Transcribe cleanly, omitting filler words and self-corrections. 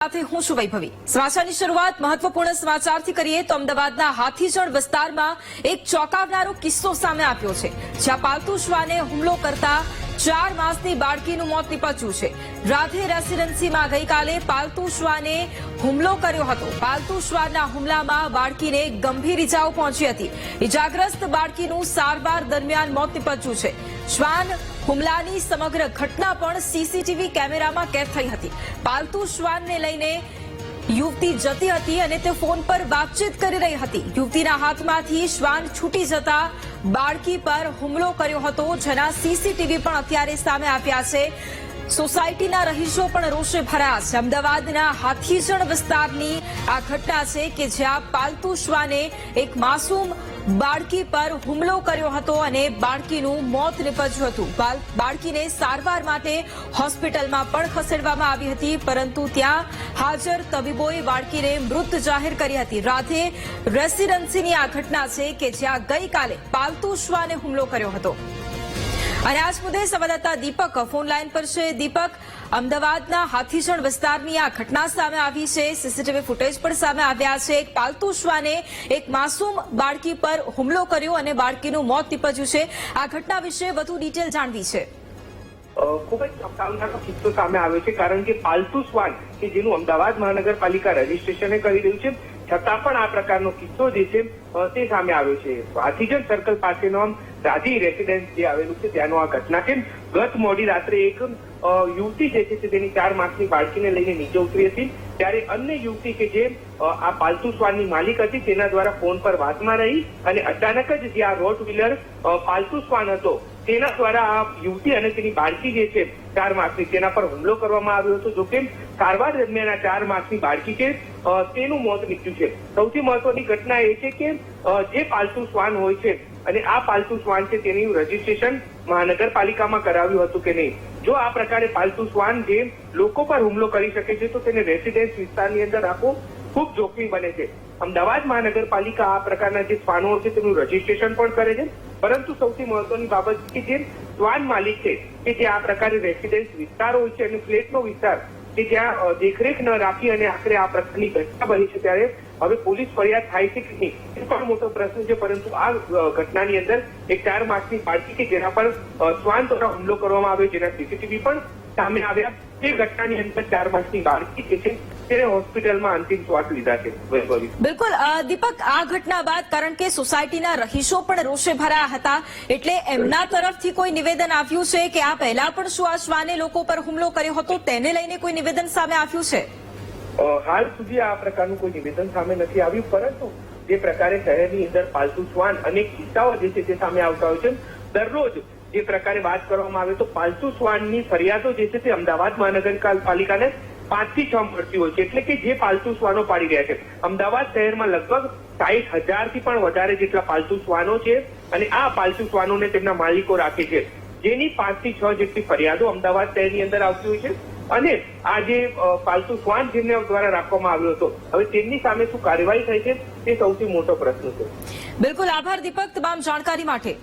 સાથે હું છું વૈભવી। સમાચારની શરૂઆત મહત્વપૂર્ણ સમાચારથી કરીએ તો અમદાવાદના હાથીજણ વિસ્તારમાં એક ચોંકાવનારો કિસ્સો સામે આવ્યો છે, જ્યાં પાલતુ શ્વાને હુમલો કરતા 4 માસની બાળકીનું મોત નીપજ્યું છે। રાધે રેસીડેન્સીમાં ગઈકાલે પાલતુ શ્વાને હુમલો કર્યો હતો। પાલતુ શ્વાનના હુમલામાં બાળકીને ગંભીર ઇજાઓ પહોંચી હતી। ઇજાગ્રસ્ત બાળકીનું સારવાર દરમિયાન મોત નીપજ્યું છે। શ્વાન હુમલાની સમગ્ર ઘટના પણ સીસીટીવી કેમેરામાં કેદ થઈ હતી। પાલતુ શ્વાનને લઈને યુવતી જતી હતી અને તે ફોન પર વાતચીત કરી રહી હતી। યુવતીના હાથમાંથી શ્વાન છૂટી જતા બાળકી પર હુમલો કર્યો હતો, જેના સીસીટીવી પણ અત્યારે સામે આવ્યા છે। સોસાયટીના રહીશો પણ રોષે ભરાયા છે। અમદાવાદના હાથીજણ વિસ્તારની આ ઘટના છે કે જ્યાં પાલતુ શ્વાને એક માસૂમ બાળકી પર હુમલો કર્યો હતો અને બાળકીનું મોત નીપજ્યું હતું। બાળકીને સારવાર માટે હોસ્પિટલમાં પણ ખસેડવામાં આવી હતી, પરંતુ ત્યાં હાજર તબીબોએ બાળકીને મૃત જાહેર કરી હતી। રાધે રેસીડેન્સીની આ ઘટના છે કે જ્યાં ગઈકાલે પાલતુ શ્વાને હુમલો કર્યો હતો। અને આજ મુદ્દે સંવાદદાતા દીપક ફોન લાઈન પર છે। દીપક, અમદાવાદના હાથીજણ વિસ્તારની આ ઘટના સામે આવી છે, સીસીટીવી ફૂટેજ પણ સામે આવ્યા છે। એક પાલતુ શ્વાને એક માસૂમ બાળકી પર હુમલો કર્યો અને બાળકીનું મોત નીપજ્યું છે। આ ઘટના વિશે વધુ ડિટેલ જાણવી છે। ખૂબ જ ચોંકાવનારો કિસ્સો સામે આવ્યો છે, કારણ કે પાલતુ શ્વાન કે જેનું અમદાવાદ મહાનગરપાલિકા રજીસ્ટ્રેશન કરી રહ્યું છે, છતાં પણ આ પ્રકારનો કિસ્સો જે છે તે સામે આવ્યો છે। હાથીજણ સર્કલ પાસેનો રાધી રેસીડેન્સ જે આવેલું છે ત્યાંનો આ ઘટના છે। ગત મોડી રાત્રે એક યુવતી જે છે તેની 4 માસની બાળકીને લઈને નીચે ઉતરી હતી, ત્યારે અન્ય યુવતી કે જે આ પાલતુ શ્વાનની માલિક હતી તેના દ્વારા ફોન પર વાતમાં રહી અને અચાનક જ જે આ રોટ વ્હીલર પાલતુ શ્વાન હતો તેના દ્વારા આ યુવતી અને તેની બાળકી જે છે 4 માસની તેના પર હુમલો કરવામાં આવ્યો હતો। જોકે સારવાર દરમિયાન આ 4 માસની બાળકી છે તેનું મોત નીપજ્યું છે। સૌથી મહત્વની ઘટના એ છે કે જે પાલતુ શ્વાન હોય છે અને આ પાલતુ શ્વાન છે તેનું રજીસ્ટ્રેશન મહાનગરપાલિકામાં કરાવ્યું હતું કે નહીં। જો આ પ્રકારે પાલતુ શ્વાન જે લોકો પર હુમલો કરી શકે છે તો તેને રેસીડેન્સ વિસ્તારની અંદર રાખવું ખૂબ જોખમી બને છે। અમદાવાદ મહાનગરપાલિકા આ પ્રકારના જે શ્વાનો છે તેનું રજીસ્ટ્રેશન પણ કરે છે, પરંતુ સૌથી મહત્વની બાબત કે જે શ્વાન માલિક છે કે જે આ પ્રકારે રેસીડેન્સ વિસ્તાર હોય છે અને ફ્લેટનો વિસ્તાર કે જ્યાં દેખરેખ ન રાખી અને આખરે આ પ્રકારની ઘટના બની છે, ત્યારે હવે પોલીસ ફરિયાદ થાય છે કે નહીં એ પણ મોટો પ્રશ્ન છે। પરંતુ આ ઘટનાની અંદર એક 4 માસની બાળકી કે જેના પર શ્વાન દ્વારા હુમલો કરવામાં આવ્યો, જેના સીસીટીવી પણ સામે આવ્યા, તે ઘટનાની અંદર 4 માસની બાળકી જે છે તેને હોસ્પિટલમાં અંતિમ શ્વાસ લીધા છે। બિલકુલ દીપક, આ ઘટના બાદ કારણ કે સોસાયટીના રહીશો પણ રોષે ભરાયા હતા, એટલે એમના તરફથી કોઈ નિવેદન આવ્યું છે કે આ પહેલા પણ શું આ શ્વાને લોકો પર હુમલો કર્યો હતો તેને લઈને કોઈ નિવેદન સામે આવ્યું છે? હાલ સુધી આ પ્રકારનું કોઈ નિવેદન સામે નથી આવ્યું, પરંતુ જે પ્રકારે શહેરની અંદર પાલતુ શ્વાન અનેક કિસ્સાઓ જે છે તે સામે આવતા હોય છે। દરરોજ જે પ્રકારે વાત કરવામાં આવે તો પાલતુ શ્વાનની ફરિયાદો જે છે તે અમદાવાદ મહાનગરપાલિકાને 5 થી 6 મળતી હોય છે, એટલે કે જે પાલતુ શ્વાનો પાડી રહ્યા છે। અમદાવાદ શહેરમાં લગભગ 60,000 થી પણ વધારે જેટલા પાલતુ શ્વાનો છે અને આ પાલતુ શ્વાનોને તેમના માલિકો રાખે છે, જેની 5 થી 6 જેટલી ફરિયાદો અમદાવાદ શહેરની અંદર આવતી હોય છે। અને આ જે પાલતુ શ્વાન જેમને દ્વારા રાખવામાં આવ્યો હતો, હવે તેમની સામે શું કાર્યવાહી થઈ છે તે સૌથી મોટો પ્રશ્ન છે। બિલકુલ, આભાર દીપક તમામ જાણકારી માટે।